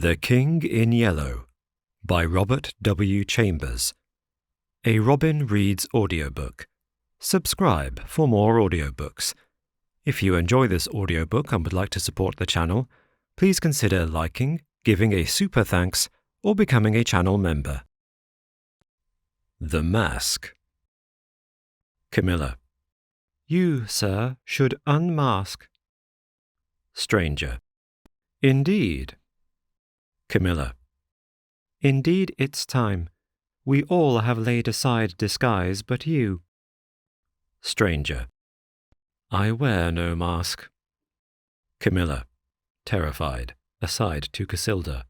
The King in Yellow by Robert W. Chambers. A Robin Reads audiobook. Subscribe for more audiobooks. If you enjoy this audiobook and would like to support the channel, please consider liking, giving a super thanks, or becoming a channel member. The Mask. Camilla. You, sir, should unmask. Stranger. Indeed. Camilla. Indeed it's time. We all have laid aside disguise but you. Stranger. I wear no mask. Camilla, terrified, aside to Casilda.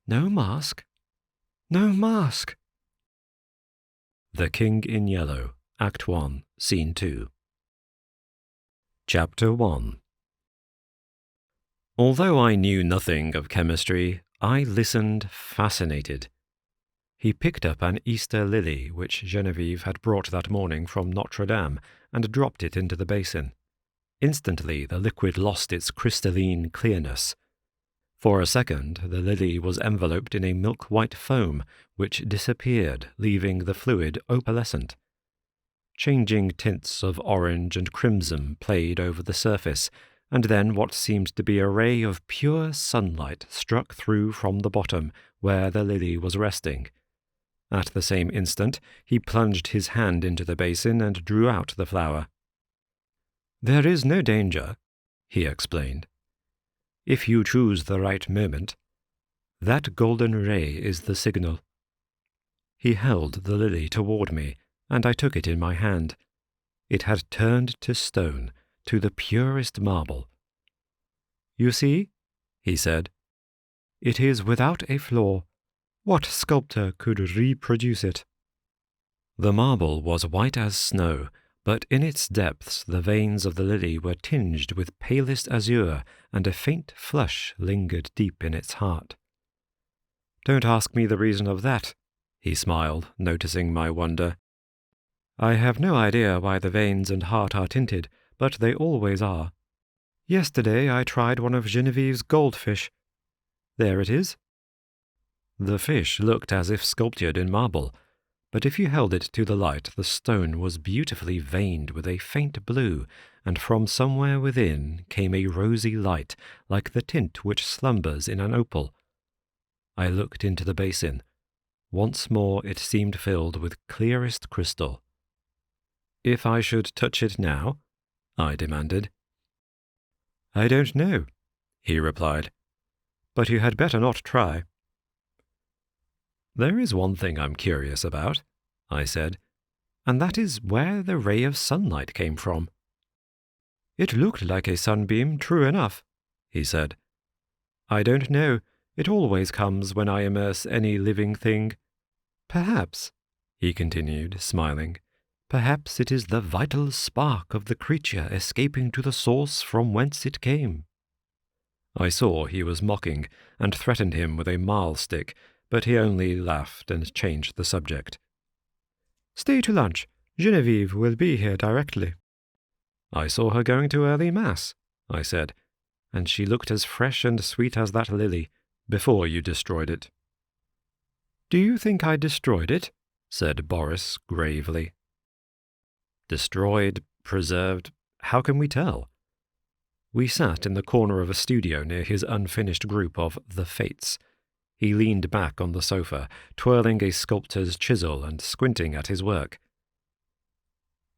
No mask? No mask! The King in Yellow, Act 1, Scene 2. Chapter 1. Although I knew nothing of chemistry, I listened fascinated. He picked up an Easter lily which Genevieve had brought that morning from Notre Dame and dropped it into the basin. Instantly the liquid lost its crystalline clearness. For a second the lily was enveloped in a milk-white foam which disappeared, leaving the fluid opalescent. Changing tints of orange and crimson played over the surface, and then what seemed to be a ray of pure sunlight struck through from the bottom where the lily was resting. At the same instant he plunged his hand into the basin and drew out the flower. There is no danger, he explained. If you choose the right moment, that golden ray is the signal. He held the lily toward me, and I took it in my hand. It had turned to stone, to the purest marble. You see, he said, it is without a flaw. What sculptor could reproduce it? The marble was white as snow, but in its depths the veins of the lily were tinged with palest azure, and a faint flush lingered deep in its heart. Don't ask me the reason of that, he smiled, noticing my wonder. I have no idea why the veins and heart are tinted, but they always are. Yesterday I tried one of Genevieve's goldfish. There it is. The fish looked as if sculptured in marble, but if you held it to the light, the stone was beautifully veined with a faint blue, and from somewhere within came a rosy light, like the tint which slumbers in an opal. I looked into the basin. Once more it seemed filled with clearest crystal. If I should touch it now? I demanded. I don't know, he replied, but you had better not try. There is one thing I'm curious about, I said, and that is where the ray of sunlight came from. It looked like a sunbeam, true enough, he said. I don't know. It always comes when I immerse any living thing. Perhaps, he continued, smiling, perhaps it is the vital spark of the creature escaping to the source from whence it came. I saw he was mocking, and threatened him with a mahl stick, but he only laughed and changed the subject. Stay to lunch. Genevieve will be here directly. I saw her going to early mass, I said, and she looked as fresh and sweet as that lily, before you destroyed it. Do you think I destroyed it? Said Boris gravely. Destroyed, preserved, how can we tell? We sat in the corner of a studio near his unfinished group of The Fates. He leaned back on the sofa, twirling a sculptor's chisel and squinting at his work.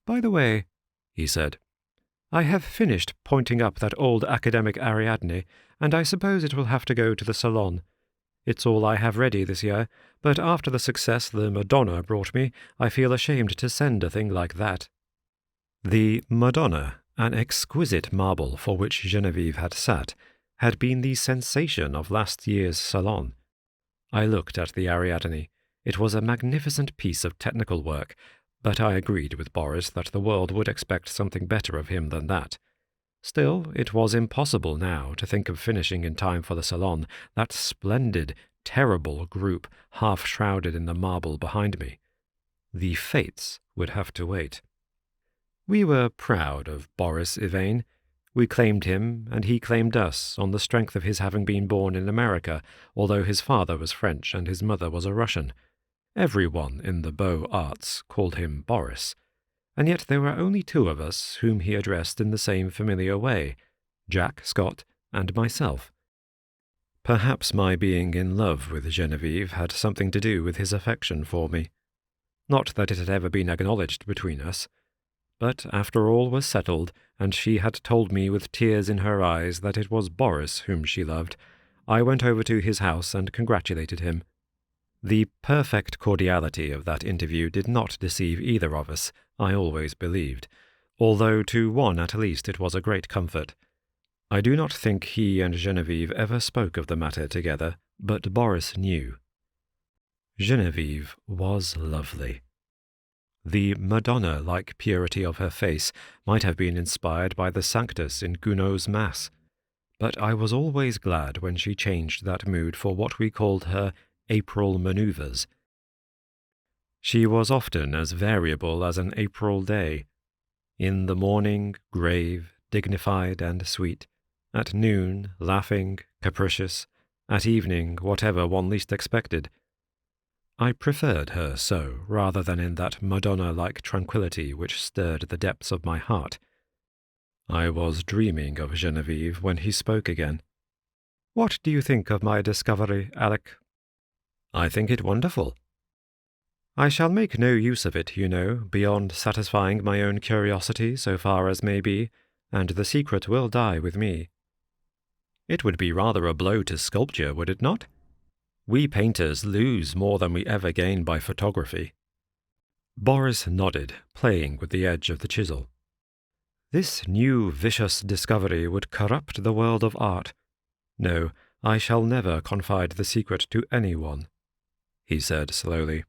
By the way, he said, I have finished pointing up that old academic Ariadne, and I suppose it will have to go to the salon. It's all I have ready this year, but after the success the Madonna brought me, I feel ashamed to send a thing like that. The Madonna, an exquisite marble for which Genevieve had sat, had been the sensation of last year's salon. I looked at the Ariadne. It was a magnificent piece of technical work, but I agreed with Boris that the world would expect something better of him than that. Still, it was impossible now to think of finishing in time for the salon, that splendid, terrible group half-shrouded in the marble behind me. The Fates would have to wait. We were proud of Boris Yvain. We claimed him, and he claimed us, on the strength of his having been born in America, although his father was French and his mother was a Russian. Everyone in the Beaux Arts called him Boris, and yet there were only two of us whom he addressed in the same familiar way, Jack Scott and myself. Perhaps my being in love with Genevieve had something to do with his affection for me. Not that it had ever been acknowledged between us, but after all was settled, and she had told me with tears in her eyes that it was Boris whom she loved, I went over to his house and congratulated him. The perfect cordiality of that interview did not deceive either of us, I always believed, although to one at least it was a great comfort. I do not think he and Genevieve ever spoke of the matter together, but Boris knew. Genevieve was lovely. The Madonna-like purity of her face might have been inspired by the Sanctus in Gounod's Mass, but I was always glad when she changed that mood for what we called her April manoeuvres. She was often as variable as an April day. In the morning, grave, dignified, and sweet. At noon, laughing, capricious. At evening, whatever one least expected. I preferred her so, rather than in that Madonna-like tranquillity which stirred the depths of my heart. I was dreaming of Genevieve when he spoke again. "What do you think of my discovery, Alec?" "I think it wonderful." "I shall make no use of it, you know, beyond satisfying my own curiosity so far as may be, and the secret will die with me." "It would be rather a blow to sculpture, would it not? We painters lose more than we ever gain by photography." Boris nodded, playing with the edge of the chisel. "This new vicious discovery would corrupt the world of art. No, I shall never confide the secret to anyone," he said slowly.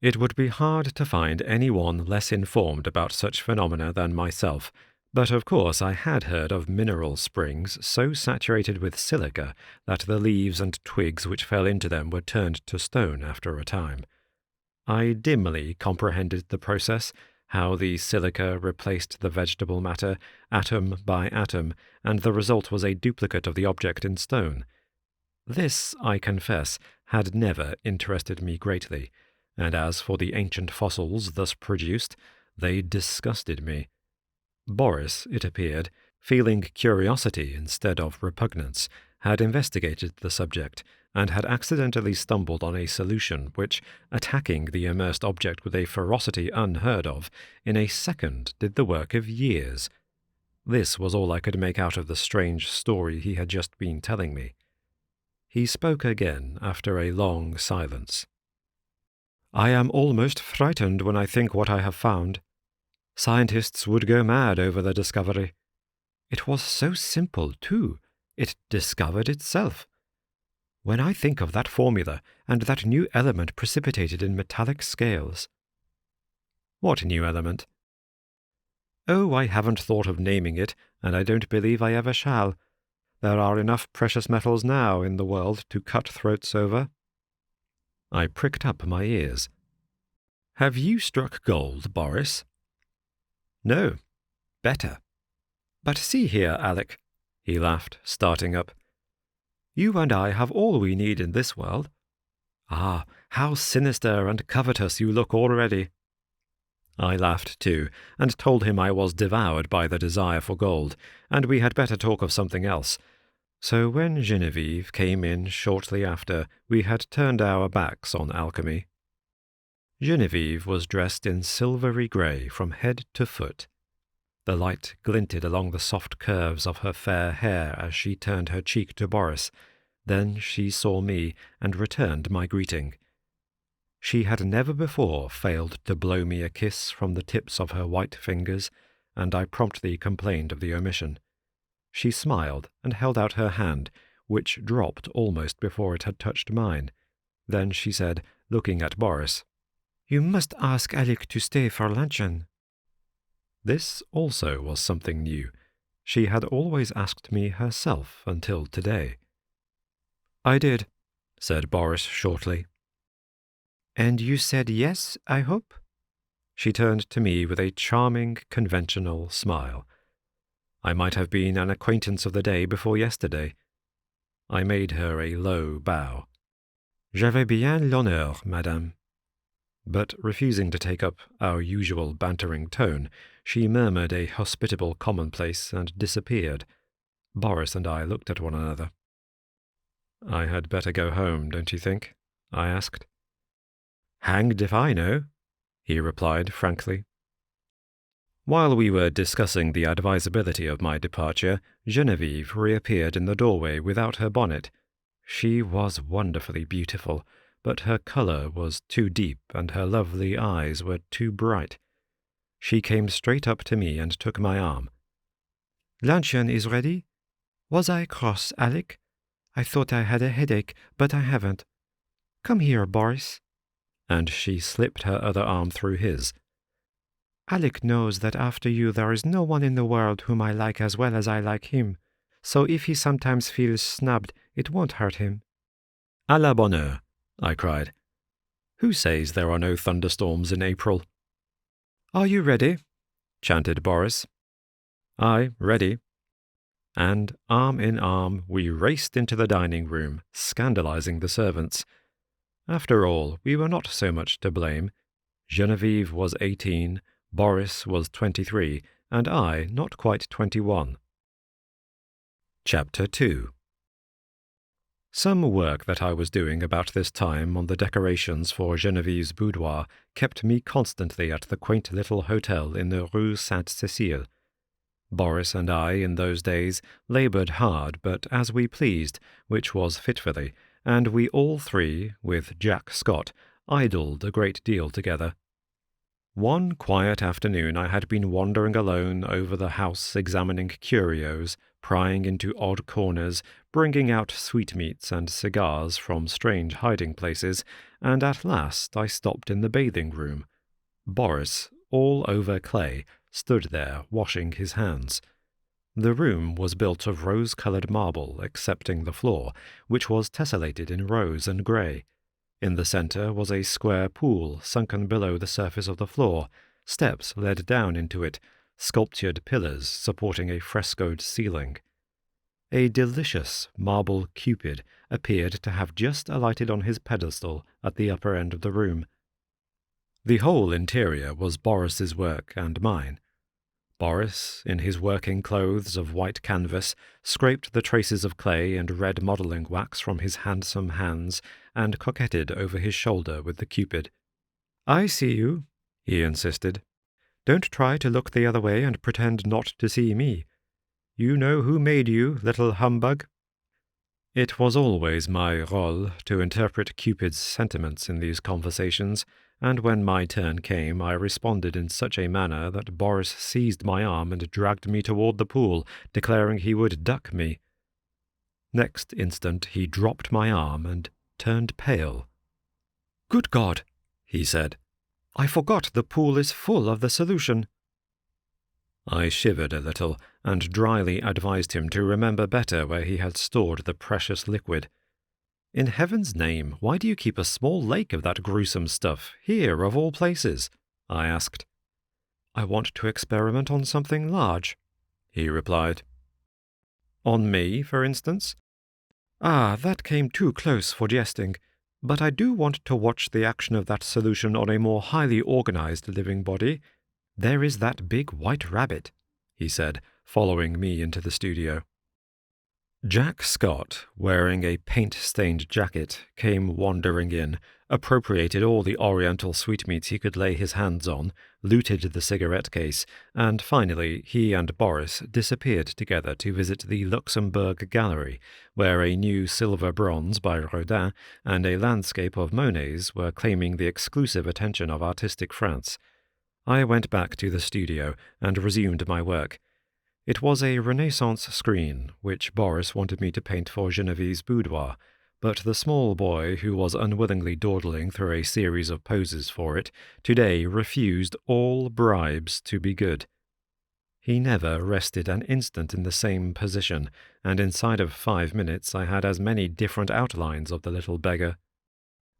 "It would be hard to find anyone less informed about such phenomena than myself, but of course I had heard of mineral springs so saturated with silica that the leaves and twigs which fell into them were turned to stone after a time. I dimly comprehended the process, how the silica replaced the vegetable matter, atom by atom, and the result was a duplicate of the object in stone. This, I confess, had never interested me greatly, and as for the ancient fossils thus produced, they disgusted me. Boris, it appeared, feeling curiosity instead of repugnance, had investigated the subject, and had accidentally stumbled on a solution which, attacking the immersed object with a ferocity unheard of, in a second did the work of years. This was all I could make out of the strange story he had just been telling me. He spoke again after a long silence. "I am almost frightened when I think what I have found. Scientists would go mad over the discovery. It was so simple, too. It discovered itself. When I think of that formula and that new element precipitated in metallic scales." "What new element?" "Oh, I haven't thought of naming it, and I don't believe I ever shall. There are enough precious metals now in the world to cut throats over." I pricked up my ears. "Have you struck gold, Boris?" "No. Better. But see here, Alec," he laughed, starting up. "You and I have all we need in this world. Ah, how sinister and covetous you look already." I laughed too, and told him I was devoured by the desire for gold, and we had better talk of something else. So when Genevieve came in shortly after, we had turned our backs on alchemy. Genevieve was dressed in silvery grey from head to foot. The light glinted along the soft curves of her fair hair as she turned her cheek to Boris. Then she saw me and returned my greeting. She had never before failed to blow me a kiss from the tips of her white fingers, and I promptly complained of the omission. She smiled and held out her hand, which dropped almost before it had touched mine. Then she said, looking at Boris, "You must ask Alec to stay for luncheon." This also was something new. She had always asked me herself until today. "I did," said Boris shortly. "And you said yes, I hope?" She turned to me with a charming, conventional smile. I might have been an acquaintance of the day before yesterday. I made her a low bow. J'avais bien l'honneur, madame. But refusing to take up our usual bantering tone, she murmured a hospitable commonplace and disappeared. Boris and I looked at one another. I had better go home, don't you think? I asked. Hanged if I know, he replied frankly. While we were discussing the advisability of my departure, Genevieve reappeared in the doorway without her bonnet. She was wonderfully beautiful, but her colour was too deep and her lovely eyes were too bright. She came straight up to me and took my arm. Luncheon is ready? Was I cross, Alec? I thought I had a headache, but I haven't. Come here, Boris. And she slipped her other arm through his. Alec knows that after you there is no one in the world whom I like as well as I like him, so if he sometimes feels snubbed, it won't hurt him. À la bonne heure, I cried. Who says there are no thunderstorms in April? Are you ready? Chanted Boris. Aye, ready. And, arm in arm, we raced into the dining room, scandalizing the servants. After all, we were not so much to blame. Genevieve was 18, Boris was 23, and I not quite 21. Chapter 2. Some work that I was doing about this time on the decorations for Genevieve's boudoir kept me constantly at the quaint little hotel in the Rue Sainte-Cécile. Boris and I, in those days, laboured hard, but as we pleased, which was fitfully, and we all three, with Jack Scott, idled a great deal together. One quiet afternoon I had been wandering alone over the house examining curios, prying into odd corners, bringing out sweetmeats and cigars from strange hiding places, and at last I stopped in the bathing room. Boris, all over clay, stood there washing his hands. The room was built of rose-coloured marble, excepting the floor, which was tessellated in rose and grey. In the centre was a square pool sunken below the surface of the floor. Steps led down into it, sculptured pillars supporting a frescoed ceiling. A delicious marble Cupid appeared to have just alighted on his pedestal at the upper end of the room. The whole interior was Boris's work and mine. Boris, in his working clothes of white canvas, scraped the traces of clay and red modelling wax from his handsome hands and coquetted over his shoulder with the Cupid. "I see you," he insisted. "Don't try to look the other way and pretend not to see me. You know who made you, little humbug." It was always my rôle to interpret Cupid's sentiments in these conversations, and when my turn came I responded in such a manner that Boris seized my arm and dragged me toward the pool, declaring he would duck me. Next instant he dropped my arm and turned pale. "Good God," he said. "I forgot the pool is full of the solution." I shivered a little, and dryly advised him to remember better where he had stored the precious liquid. "In heaven's name, why do you keep a small lake of that gruesome stuff, here of all places?" I asked. "I want to experiment on something large," he replied. "On me, for instance?" "Ah, that came too close for jesting. But I do want to watch the action of that solution on a more highly organized living body. There is that big white rabbit," he said, following me into the studio. Jack Scott, wearing a paint-stained jacket, came wandering in, appropriated all the oriental sweetmeats he could lay his hands on, looted the cigarette case, and finally he and Boris disappeared together to visit the Luxembourg Gallery, where a new silver bronze by Rodin and a landscape of Monet's were claiming the exclusive attention of artistic France. I went back to the studio and resumed my work. It was a Renaissance screen, which Boris wanted me to paint for Genevieve's boudoir, but the small boy who was unwillingly dawdling through a series of poses for it today refused all bribes to be good. He never rested an instant in the same position, and inside of 5 minutes I had as many different outlines of the little beggar.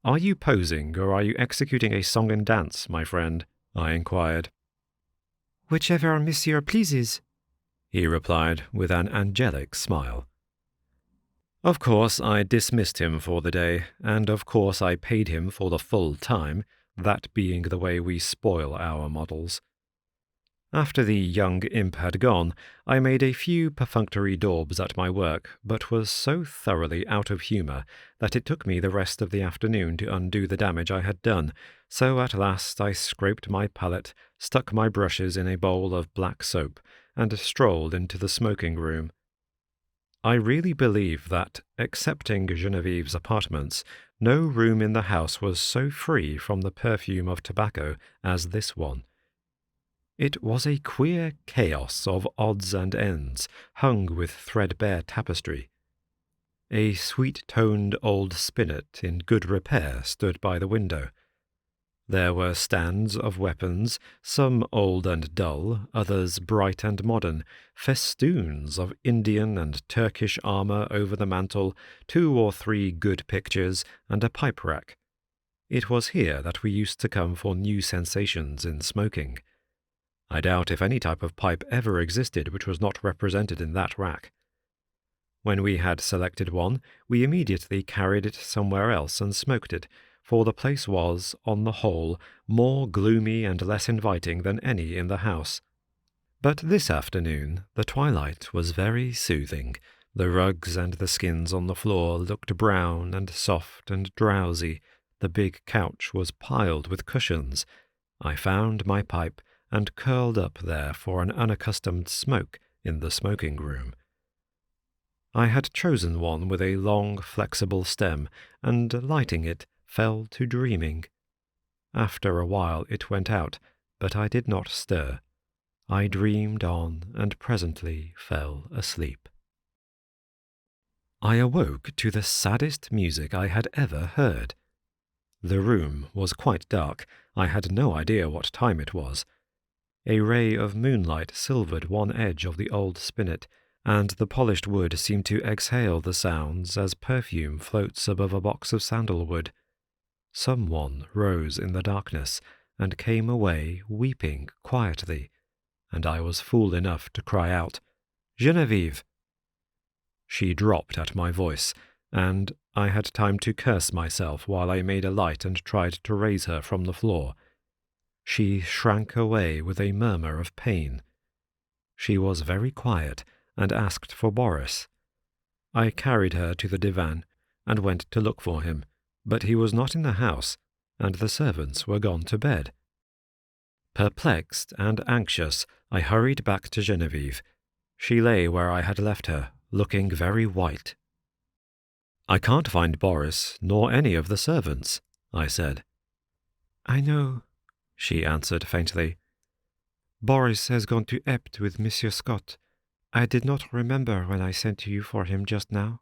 "Are you posing, or are you executing a song and dance, my friend?" I inquired. "Whichever monsieur pleases," he replied with an angelic smile. Of course I dismissed him for the day, and of course I paid him for the full time, that being the way we spoil our models. After the young imp had gone, I made a few perfunctory daubs at my work, but was so thoroughly out of humour that it took me the rest of the afternoon to undo the damage I had done, so at last I scraped my palette, stuck my brushes in a bowl of black soap, and strolled into the smoking room. I really believe that, excepting Genevieve's apartments, no room in the house was so free from the perfume of tobacco as this one. It was a queer chaos of odds and ends, hung with threadbare tapestry. A sweet-toned old spinet in good repair stood by the window. There were stands of weapons, some old and dull, others bright and modern, festoons of Indian and Turkish armour over the mantel, 2 or 3 good pictures, and a pipe rack. It was here that we used to come for new sensations in smoking. I doubt if any type of pipe ever existed which was not represented in that rack. When we had selected one, we immediately carried it somewhere else and smoked it, for the place was, on the whole, more gloomy and less inviting than any in the house. But this afternoon the twilight was very soothing. The rugs and the skins on the floor looked brown and soft and drowsy. The big couch was piled with cushions. I found my pipe and curled up there for an unaccustomed smoke in the smoking room. I had chosen one with a long, flexible stem, and lighting it, fell to dreaming. After a while it went out, but I did not stir. I dreamed on, and presently fell asleep. I awoke to the saddest music I had ever heard. The room was quite dark. I had no idea what time it was. A ray of moonlight silvered one edge of the old spinet, and the polished wood seemed to exhale the sounds as perfume floats above a box of sandalwood. Someone rose in the darkness and came away weeping quietly, and I was fool enough to cry out, "Genevieve!" She dropped at my voice, and I had time to curse myself while I made a light and tried to raise her from the floor. She shrank away with a murmur of pain. She was very quiet and asked for Boris. I carried her to the divan and went to look for him, but he was not in the house, and the servants were gone to bed. Perplexed and anxious, I hurried back to Genevieve. She lay where I had left her, looking very white. "I can't find Boris, nor any of the servants," I said. "I know," she answered faintly. "Boris has gone to Ept with Monsieur Scott. I did not remember when I sent to you for him just now."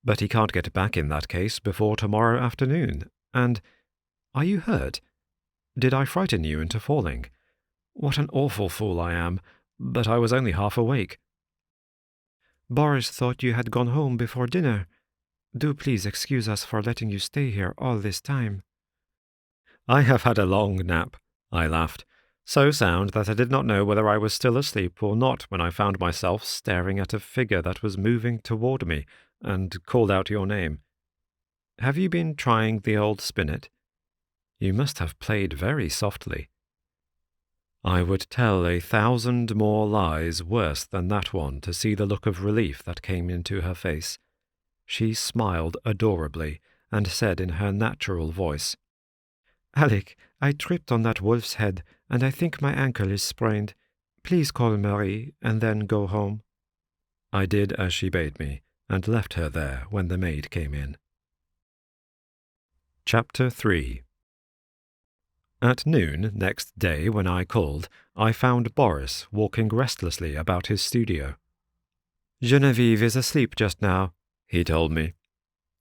"But he can't get back in that case before tomorrow afternoon. And are you hurt? Did I frighten you into falling? What an awful fool I am, but I was only half awake." "Boris thought you had gone home before dinner. Do please excuse us for letting you stay here all this time." "I have had a long nap," I laughed, so sound that I did not know whether I was still asleep or not when I found myself staring at a figure that was moving toward me, and called out your name. "Have you been trying the old spinet? You must have played very softly." I would tell 1,000 more lies worse than that one to see the look of relief that came into her face. She smiled adorably and said in her natural voice, "Alec, I tripped on that wolf's head, and I think my ankle is sprained. Please call Marie, and then go home." I did as she bade me, and left her there when the maid came in. Chapter 3. At noon next day, when I called, I found Boris walking restlessly about his studio. "Genevieve is asleep just now," he told me.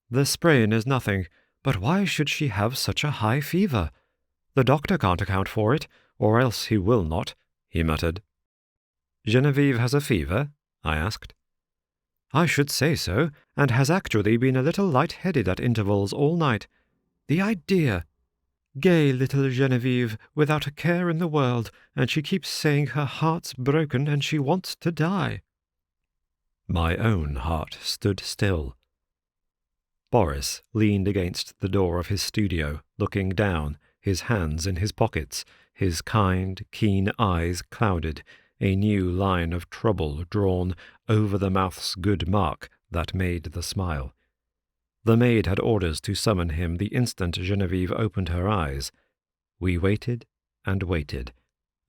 "The sprain is nothing, but why should she have such a high fever? The doctor can't account for it, or else he will not," he muttered. "Genevieve has a fever?" I asked. "I should say so, and has actually been a little light-headed at intervals all night. The idea! Gay little Genevieve, without a care in the world, and she keeps saying her heart's broken and she wants to die." My own heart stood still. Boris leaned against the door of his studio, looking down, his hands in his pockets, his kind, keen eyes clouded, a new line of trouble drawn over the mouth's good mark that made the smile. The maid had orders to summon him the instant Genevieve opened her eyes. We waited and waited,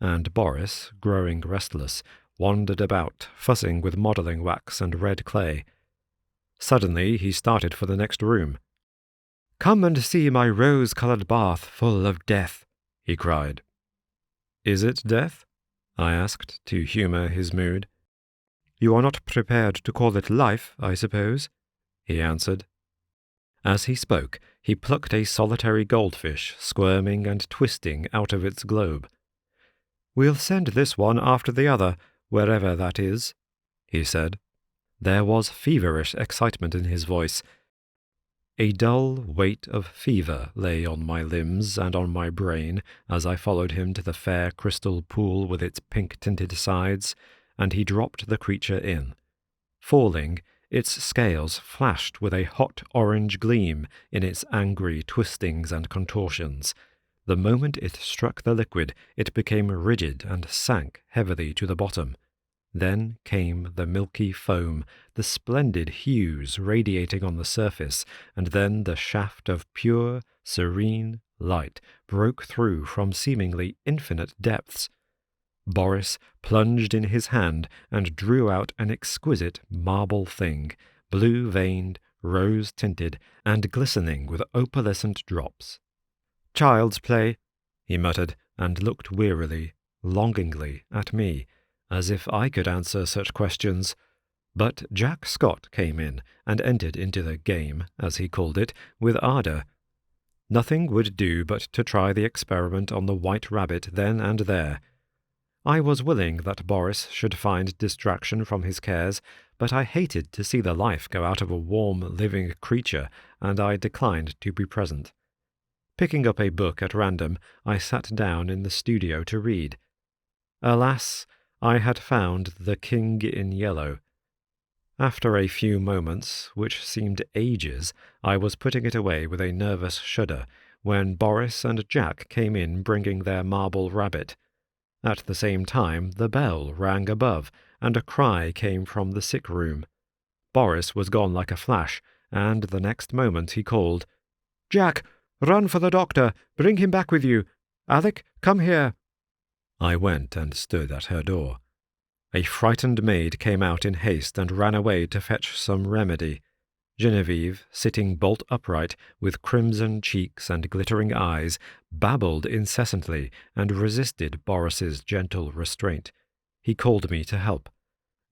and Boris, growing restless, wandered about, fussing with modelling wax and red clay. Suddenly he started for the next room. "Come and see my rose-coloured bath full of death," he cried. "Is it death?" I asked, to humour his mood. "You are not prepared to call it life, I suppose," he answered. As he spoke, he plucked a solitary goldfish, squirming and twisting out of its globe. "We'll send this one after the other, wherever that is," he said. There was feverish excitement in his voice. A dull weight of fever lay on my limbs and on my brain as I followed him to the fair crystal pool with its pink-tinted sides, and he dropped the creature in. Falling, its scales flashed with a hot orange gleam in its angry twistings and contortions. The moment it struck the liquid, it became rigid and sank heavily to the bottom. Then came the milky foam, the splendid hues radiating on the surface, and then the shaft of pure, serene light broke through from seemingly infinite depths. Boris plunged in his hand and drew out an exquisite marble thing, blue-veined, rose-tinted, and glistening with opalescent drops. "Child's play," he muttered, and looked wearily, longingly at me, as if I could answer such questions. But Jack Scott came in and entered into the game, as he called it, with ardour. Nothing would do but to try the experiment on the white rabbit then and there. I was willing that Boris should find distraction from his cares, but I hated to see the life go out of a warm, living creature, and I declined to be present. Picking up a book at random, I sat down in the studio to read. Alas, I had found The King in Yellow. After a few moments, which seemed ages, I was putting it away with a nervous shudder, when Boris and Jack came in bringing their marble rabbit. At the same time, the bell rang above, and a cry came from the sick room. Boris was gone like a flash, and the next moment he called, "Jack, run for the doctor! Bring him back with you! Alec, come here!" I went and stood at her door. A frightened maid came out in haste and ran away to fetch some remedy. Genevieve, sitting bolt upright, with crimson cheeks and glittering eyes, babbled incessantly and resisted Boris's gentle restraint. He called me to help.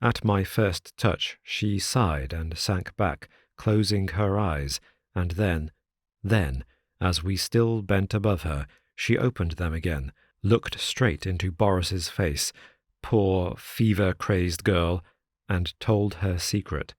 At my first touch, she sighed and sank back, closing her eyes, and then, as we still bent above her, she opened them again, looked straight into Boris's face, poor fever-crazed girl, and told her secret.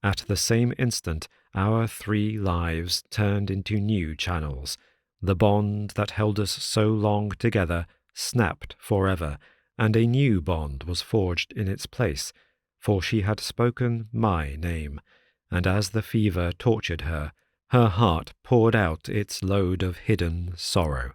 At the same instant, our 3 lives turned into new channels. The bond that held us so long together snapped forever, and a new bond was forged in its place, for she had spoken my name, and as the fever tortured her, her heart poured out its load of hidden sorrow.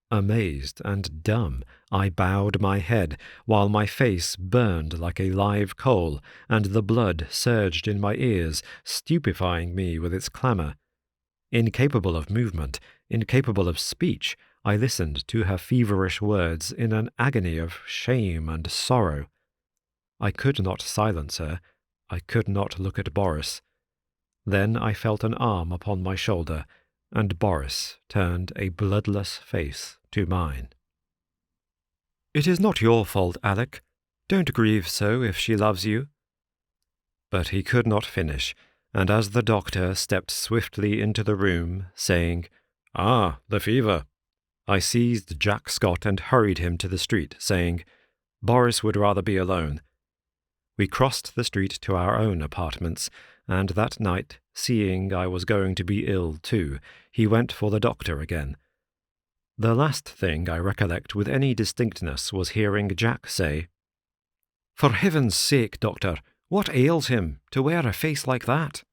Amazed and dumb, I bowed my head, while my face burned like a live coal, and the blood surged in my ears, stupefying me with its clamour. Incapable of movement, incapable of speech, I listened to her feverish words in an agony of shame and sorrow. I could not silence her. I could not look at Boris. Then I felt an arm upon my shoulder, and Boris turned a bloodless face to mine. "It is not your fault, Alec. Don't grieve so if she loves you." But he could not finish, and as the doctor stepped swiftly into the room, saying, "Ah, the fever," I seized Jack Scott and hurried him to the street, saying, "Boris would rather be alone." We crossed the street to our own apartments, and that night, seeing I was going to be ill too, he went for the doctor again. The last thing I recollect with any distinctness was hearing Jack say, "For heaven's sake, doctor, what ails him to wear a face like that?"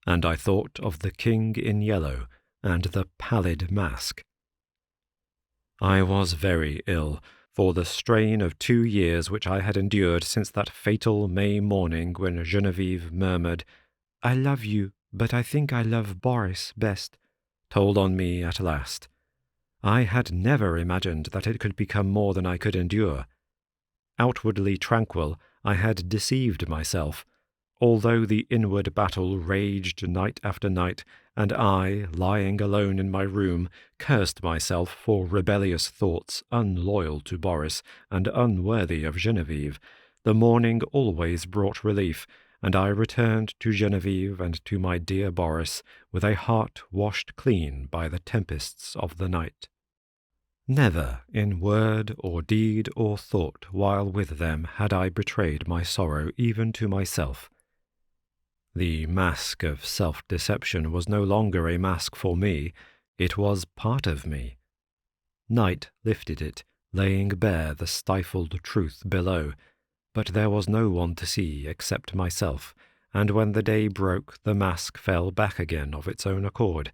And I thought of the King in Yellow and the pallid mask. I was very ill, for the strain of 2 years which I had endured since that fatal May morning when Genevieve murmured, "I love you, but I think I love Boris best," told on me at last. I had never imagined that it could become more than I could endure. Outwardly tranquil, I had deceived myself. Although the inward battle raged night after night, and I, lying alone in my room, cursed myself for rebellious thoughts unloyal to Boris and unworthy of Genevieve, the morning always brought relief, and I returned to Genevieve and to my dear Boris with a heart washed clean by the tempests of the night. Never, in word or deed or thought, while with them, had I betrayed my sorrow even to myself. The mask of self-deception was no longer a mask for me, it was part of me. Night lifted it, laying bare the stifled truth below, but there was no one to see except myself, and when the day broke the mask fell back again of its own accord.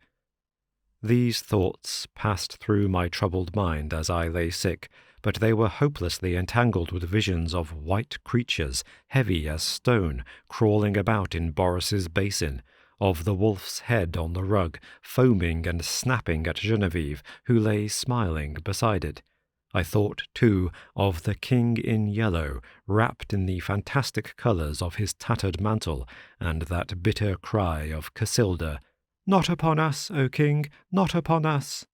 These thoughts passed through my troubled mind as I lay sick, but they were hopelessly entangled with visions of white creatures, heavy as stone, crawling about in Boris's basin, of the wolf's head on the rug, foaming and snapping at Genevieve, who lay smiling beside it. I thought, too, of the King in Yellow, wrapped in the fantastic colours of his tattered mantle, and that bitter cry of Casilda, "Not upon us, O King, not upon us!"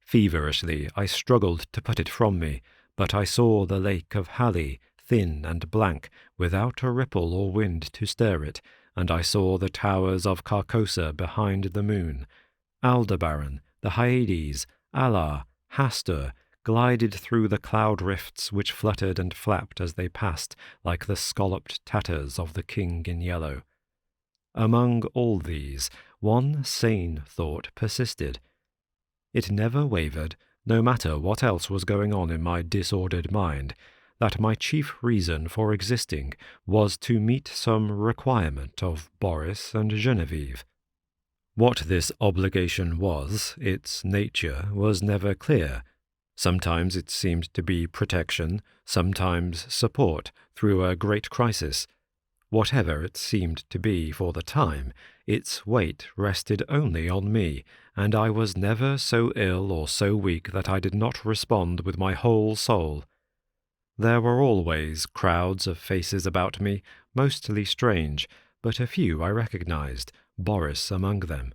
Feverishly I struggled to put it from me, but I saw the lake of Hali, thin and blank, without a ripple or wind to stir it, and I saw the towers of Carcosa behind the moon. Aldebaran, the Hyades, Alar, Hastur, glided through the cloud rifts which fluttered and flapped as they passed, like the scalloped tatters of the King in Yellow. Among all these, one sane thought persisted. It never wavered, no matter what else was going on in my disordered mind, that my chief reason for existing was to meet some requirement of Boris and Genevieve. What this obligation was, its nature, was never clear. Sometimes it seemed to be protection, sometimes support through a great crisis. Whatever it seemed to be for the time, its weight rested only on me, and I was never so ill or so weak that I did not respond with my whole soul. There were always crowds of faces about me, mostly strange, but a few I recognized, Boris among them.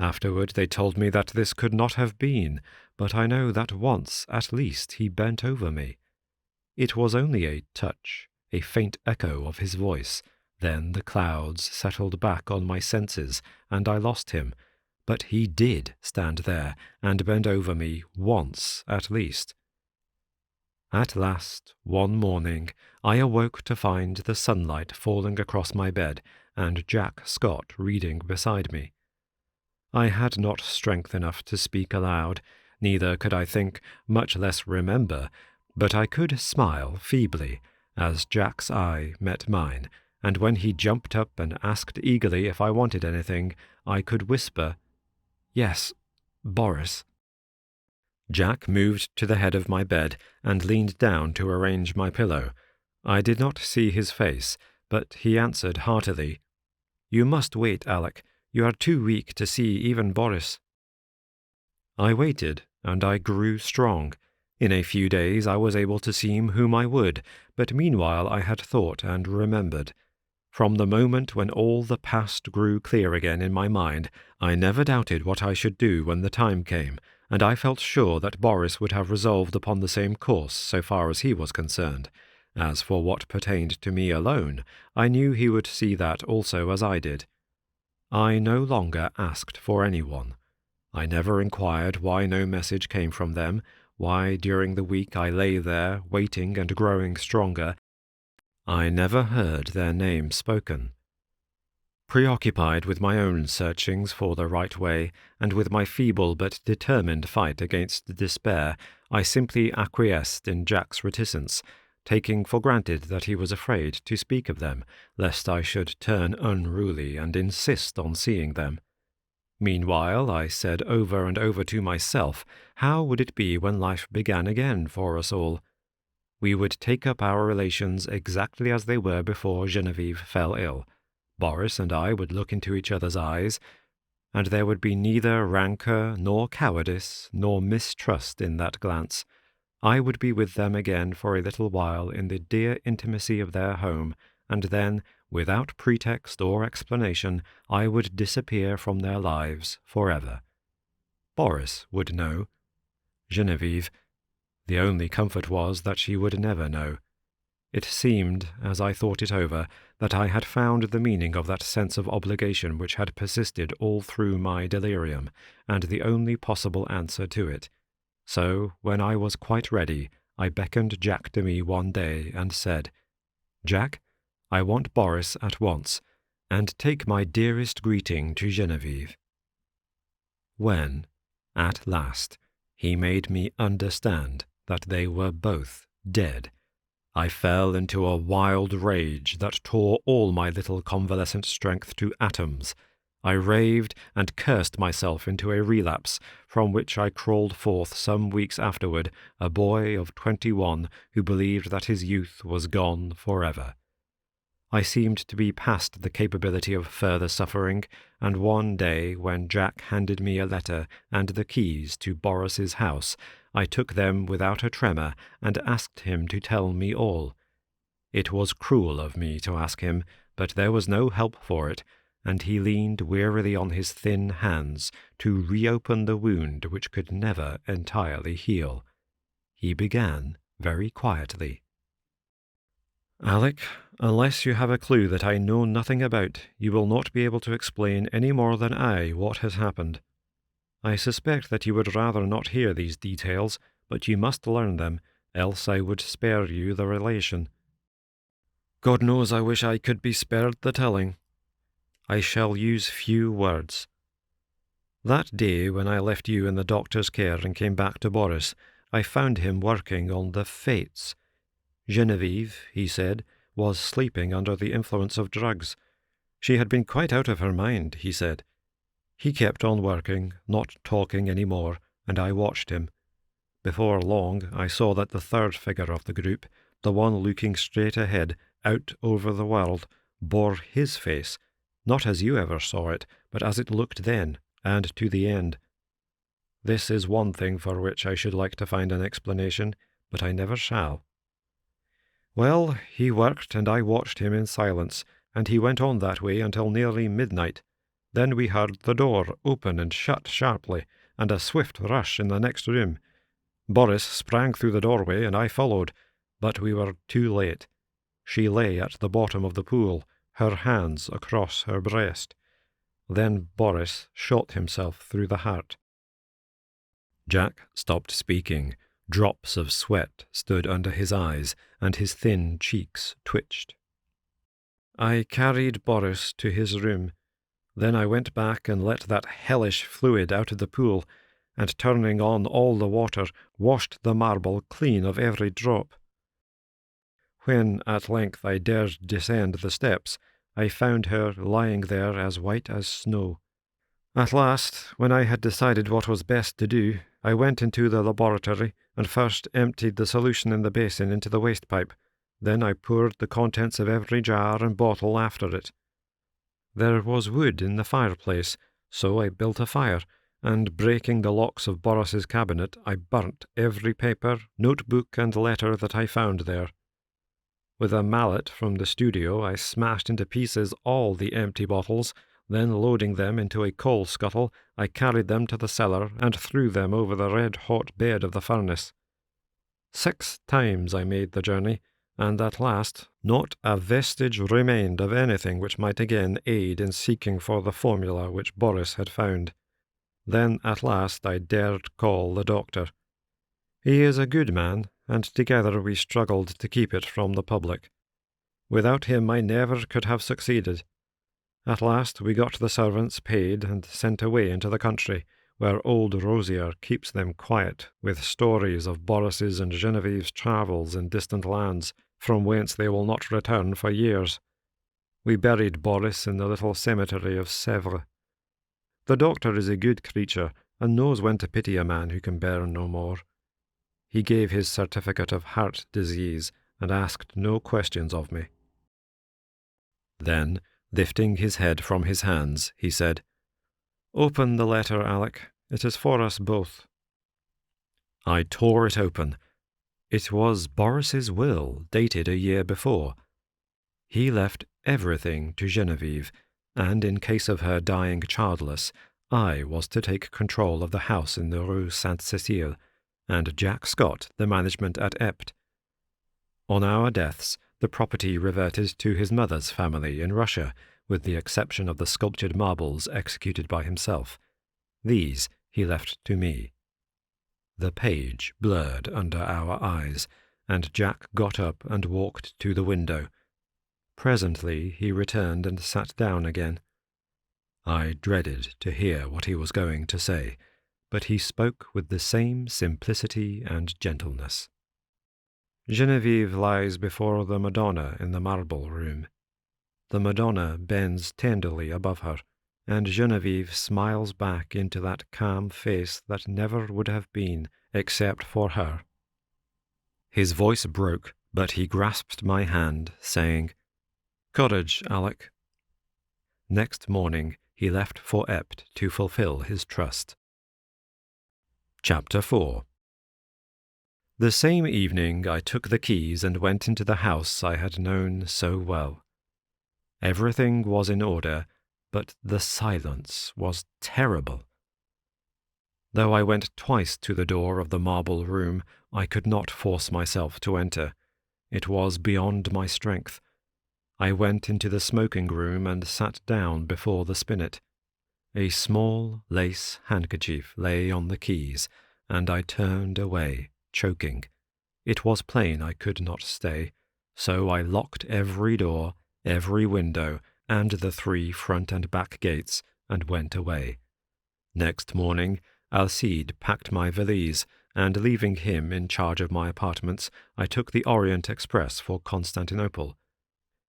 Afterward they told me that this could not have been, but I know that once, at least, he bent over me. It was only a touch, a faint echo of his voice. Then the clouds settled back on my senses, and I lost him. But he did stand there and bend over me once at least. At last, one morning, I awoke to find the sunlight falling across my bed and Jack Scott reading beside me. I had not strength enough to speak aloud, neither could I think, much less remember, but I could smile feebly as Jack's eye met mine, and when he jumped up and asked eagerly if I wanted anything, I could whisper, "Yes, Boris." Jack moved to the head of my bed and leaned down to arrange my pillow. I did not see his face, but he answered heartily, "You must wait, Alec. You are too weak to see even Boris." I waited, and I grew strong. In a few days I was able to see whom I would, but meanwhile I had thought and remembered. From the moment when all the past grew clear again in my mind, I never doubted what I should do when the time came, and I felt sure that Boris would have resolved upon the same course so far as he was concerned. As for what pertained to me alone, I knew he would see that also as I did. I no longer asked for anyone. I never inquired why no message came from them, why during the week I lay there, waiting and growing stronger. I never heard their name spoken. Preoccupied with my own searchings for the right way, and with my feeble but determined fight against despair, I simply acquiesced in Jack's reticence, taking for granted that he was afraid to speak of them, lest I should turn unruly and insist on seeing them. Meanwhile, I said over and over to myself, how would it be when life began again for us all? We would take up our relations exactly as they were before Genevieve fell ill. Boris and I would look into each other's eyes, and there would be neither rancour nor cowardice nor mistrust in that glance. I would be with them again for a little while in the dear intimacy of their home, and then, without pretext or explanation, I would disappear from their lives forever. Boris would know. Genevieve, the only comfort was that she would never know. It seemed, as I thought it over, that I had found the meaning of that sense of obligation which had persisted all through my delirium, and the only possible answer to it. So, when I was quite ready, I beckoned Jack to me one day and said, "Jack, I want Boris at once, and take my dearest greeting to Genevieve." When, at last, he made me understand that they were both dead, I fell into a wild rage that tore all my little convalescent strength to atoms. I raved and cursed myself into a relapse, from which I crawled forth some weeks afterward, a boy of 21 who believed that his youth was gone forever. I seemed to be past the capability of further suffering, and one day, when Jack handed me a letter and the keys to Boris's house, I took them without a tremor and asked him to tell me all. It was cruel of me to ask him, but there was no help for it, and he leaned wearily on his thin hands to reopen the wound which could never entirely heal. He began very quietly. "Alec, unless you have a clue that I know nothing about, you will not be able to explain any more than I what has happened. I suspect that you would rather not hear these details, but you must learn them, else I would spare you the relation. God knows I wish I could be spared the telling. I shall use few words. That day when I left you in the doctor's care and came back to Boris, I found him working on the fates. Genevieve, he said, was sleeping under the influence of drugs. She had been quite out of her mind, he said. He kept on working, not talking any more, and I watched him. Before long, I saw that the third figure of the group, the one looking straight ahead, out over the world, bore his face, not as you ever saw it, but as it looked then, and to the end. This is one thing for which I should like to find an explanation, but I never shall. Well, he worked, and I watched him in silence, and he went on that way until nearly midnight. Then we heard the door open and shut sharply, and a swift rush in the next room. Boris sprang through the doorway, and I followed, but we were too late. She lay at the bottom of the pool, her hands across her breast. Then Boris shot himself through the heart. Jack stopped speaking. Drops of sweat stood under his eyes, and his thin cheeks twitched. I carried Boris to his room. Then I went back and let that hellish fluid out of the pool, and turning on all the water, washed the marble clean of every drop. When at length I dared descend the steps, I found her lying there as white as snow. At last, when I had decided what was best to do, I went into the laboratory and first emptied the solution in the basin into the waste pipe. Then I poured the contents of every jar and bottle after it. There was wood in the fireplace, so I built a fire, and breaking the locks of Boris's cabinet, I burnt every paper, notebook, and letter that I found there. With a mallet from the studio, I smashed into pieces all the empty bottles. Then, loading them into a coal scuttle, I carried them to the cellar and threw them over the red-hot bed of the furnace. 6 times I made the journey, and at last not a vestige remained of anything which might again aid in seeking for the formula which Boris had found. Then at last I dared call the doctor. He is a good man, and together we struggled to keep it from the public. Without him I never could have succeeded. At last we got the servants paid and sent away into the country, where old Rosier keeps them quiet with stories of Boris's and Genevieve's travels in distant lands, from whence they will not return for years. We buried Boris in the little cemetery of Sèvres. The doctor is a good creature, and knows when to pity a man who can bear no more. He gave his certificate of heart disease, and asked no questions of me. Then, lifting his head from his hands, he said, "Open the letter, Alec. It is for us both." I tore it open. It was Boris's will, dated a year before. He left everything to Genevieve, and in case of her dying childless, I was to take control of the house in the Rue Sainte-Cécile, and Jack Scott the management at Ept. On our deaths, the property reverted to his mother's family in Russia, with the exception of the sculptured marbles executed by himself. These he left to me. The page blurred under our eyes, and Jack got up and walked to the window. Presently he returned and sat down again. I dreaded to hear what he was going to say, but he spoke with the same simplicity and gentleness. Genevieve lies before the Madonna in the marble room. The Madonna bends tenderly above her, and Genevieve smiles back into that calm face that never would have been except for her. His voice broke, but he grasped my hand, saying, "Courage, Alec." Next morning he left for Ept to fulfill his trust. Chapter 4. The same evening I took the keys and went into the house I had known so well. Everything was in order, but the silence was terrible. Though I went twice to the door of the marble room, I could not force myself to enter. It was beyond my strength. I went into the smoking room and sat down before the spinet. A small lace handkerchief lay on the keys, and I turned away, choking. It was plain I could not stay, so I locked every door, every window, and the 3 front and back gates, and went away. Next morning, Alcide packed my valise, and leaving him in charge of my apartments, I took the Orient Express for Constantinople.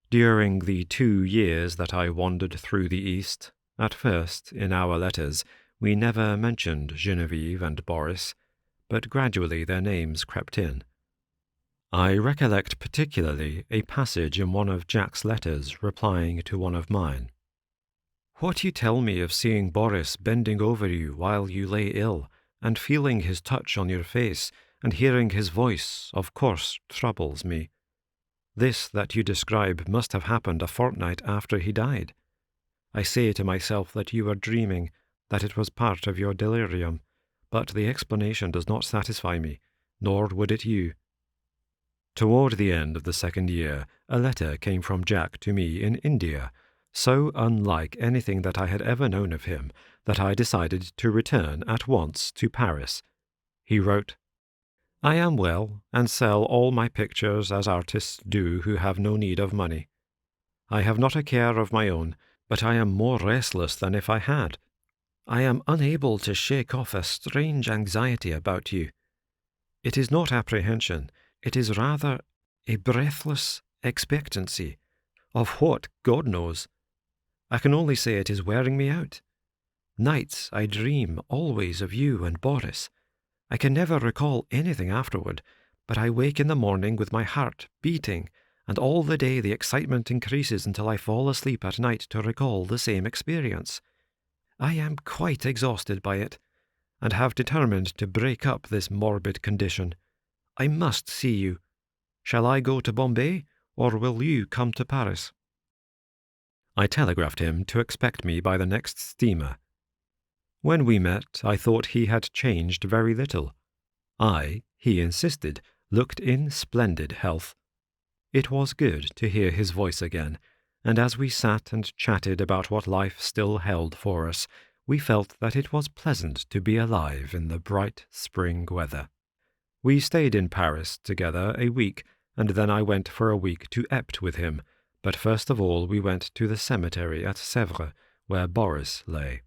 During the 2 years that I wandered through the East, at first, in our letters, we never mentioned Genevieve and Boris, but gradually their names crept in. I recollect particularly a passage in one of Jack's letters replying to one of mine. "What you tell me of seeing Boris bending over you while you lay ill, and feeling his touch on your face, and hearing his voice, of course troubles me. This that you describe must have happened a fortnight after he died. I say to myself that you are dreaming, that it was part of your delirium, but the explanation does not satisfy me, nor would it you." Toward the end of the 2nd year, a letter came from Jack to me in India, so unlike anything that I had ever known of him that I decided to return at once to Paris. He wrote, "I am well, and sell all my pictures as artists do who have no need of money. I have not a care of my own, but I am more restless than if I had. I am unable to shake off a strange anxiety about you. It is not apprehension, it is rather a breathless expectancy. Of what, God knows. I can only say it is wearing me out. Nights I dream always of you and Boris. I can never recall anything afterward, but I wake in the morning with my heart beating, and all the day the excitement increases until I fall asleep at night to recall the same experience. I am quite exhausted by it, and have determined to break up this morbid condition. I must see you. Shall I go to Bombay, or will you come to Paris?" I telegraphed him to expect me by the next steamer. When we met, I thought he had changed very little. I, he insisted, looked in splendid health. It was good to hear his voice again, and as we sat and chatted about what life still held for us, we felt that it was pleasant to be alive in the bright spring weather. We stayed in Paris together a week, and then I went for a week to Ept with him, but first of all we went to the cemetery at Sèvres, where Boris lay.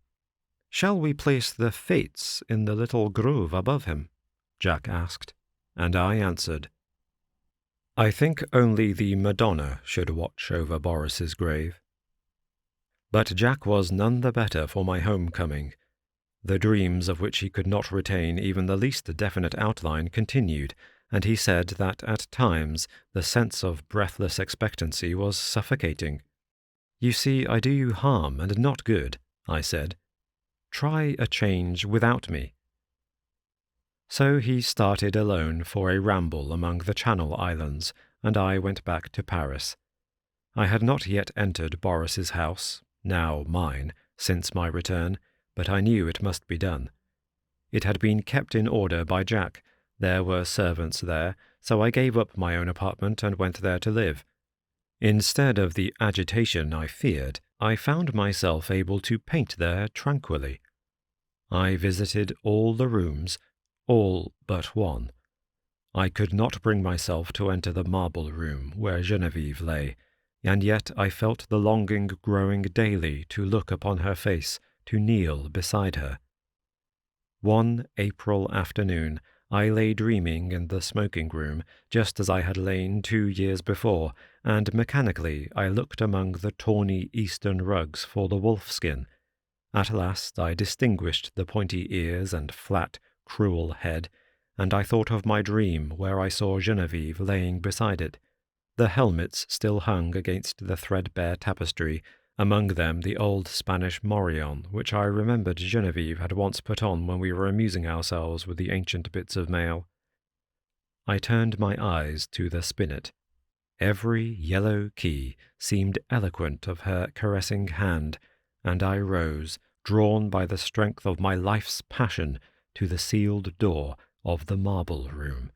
"Shall we place the Fates in the little grove above him?" Jack asked, and I answered, "I think only the Madonna should watch over Boris's grave." But Jack was none the better for my homecoming. The dreams of which he could not retain even the least definite outline continued, and he said that at times the sense of breathless expectancy was suffocating. "You see, I do you harm and not good," I said. "Try a change without me." So he started alone for a ramble among the Channel Islands, and I went back to Paris. I had not yet entered Boris's house, now mine, since my return, but I knew it must be done. It had been kept in order by Jack. There were servants there, so I gave up my own apartment and went there to live. Instead of the agitation I feared, I found myself able to paint there tranquilly. I visited all the rooms, all but one. I could not bring myself to enter the marble room where Geneviève lay, and yet I felt the longing growing daily to look upon her face, to kneel beside her. One April afternoon I lay dreaming in the smoking-room, just as I had lain 2 years before, and mechanically I looked among the tawny eastern rugs for the wolf-skin. At last I distinguished the pointy ears and flat, cruel head, and I thought of my dream where I saw Geneviève laying beside it. The helmets still hung against the threadbare tapestry, among them the old Spanish morion, which I remembered Geneviève had once put on when we were amusing ourselves with the ancient bits of mail. I turned my eyes to the spinet. Every yellow key seemed eloquent of her caressing hand, and I rose, drawn by the strength of my life's passion, to the sealed door of the marble room.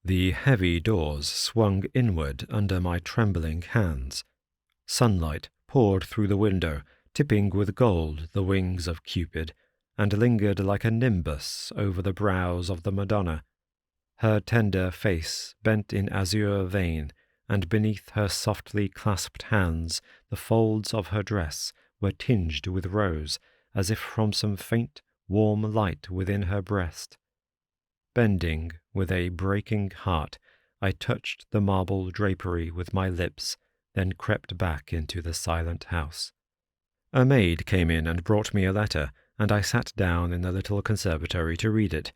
The heavy doors swung inward under my trembling hands. Sunlight poured through the window, tipping with gold the wings of Cupid, and lingered like a nimbus over the brows of the Madonna. Her tender face bent in azure vein, and beneath her softly clasped hands the folds of her dress were tinged with rose, as if from some faint, warm light within her breast. Bending with a breaking heart, I touched the marble drapery with my lips, then crept back into the silent house. A maid came in and brought me a letter, and I sat down in the little conservatory to read it.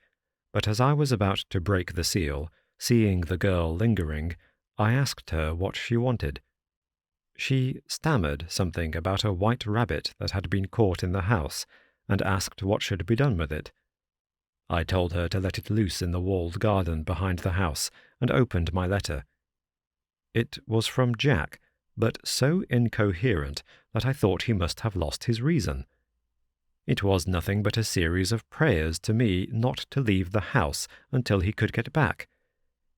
But as I was about to break the seal, seeing the girl lingering, I asked her what she wanted. She stammered something about a white rabbit that had been caught in the house, and asked what should be done with it. I told her to let it loose in the walled garden behind the house, and opened my letter. It was from Jack, but so incoherent that I thought he must have lost his reason. It was nothing but a series of prayers to me not to leave the house until he could get back.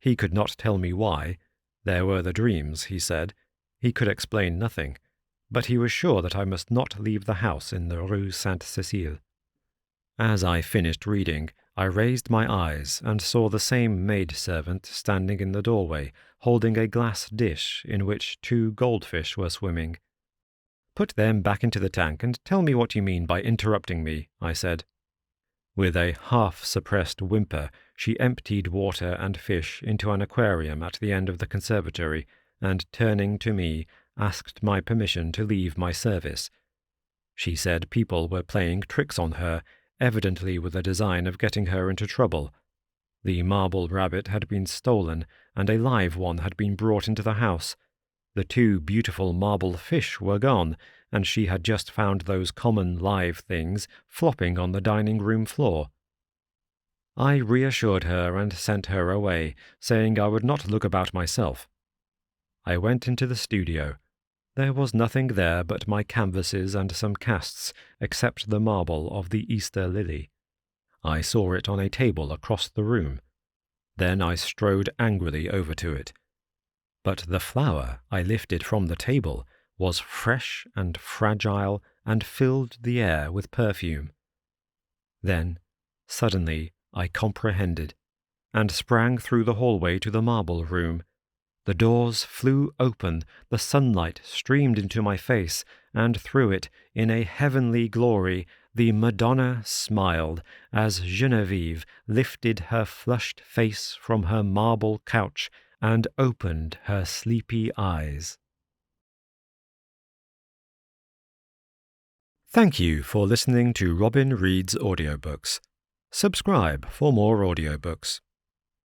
He could not tell me why. There were the dreams, he said. He could explain nothing, but he was sure that I must not leave the house in the Rue Sainte-Cécile. As I finished reading, I raised my eyes and saw the same maid-servant standing in the doorway, holding a glass dish in which 2 goldfish were swimming. "Put them back into the tank and tell me what you mean by interrupting me," I said. With a half-suppressed whimper, she emptied water and fish into an aquarium at the end of the conservatory, and turning to me, asked my permission to leave my service. She said people were playing tricks on her, evidently with the design of getting her into trouble. The marble rabbit had been stolen, and a live one had been brought into the house. The 2 beautiful marble fish were gone, and she had just found those common live things flopping on the dining-room floor. I reassured her and sent her away, saying I would not look about myself. I went into the studio. There was nothing there but my canvases and some casts, except the marble of the Easter lily. I saw it on a table across the room. Then I strode angrily over to it. But the flower I lifted from the table was fresh and fragile and filled the air with perfume. Then, suddenly, I comprehended. and sprang through the hallway to the marble room. The doors flew open, the sunlight streamed into my face, and through it, in a heavenly glory, the Madonna smiled as Genevieve lifted her flushed face from her marble couch and opened her sleepy eyes. Thank you for listening to Robin Reads Audiobooks. Subscribe for more audiobooks.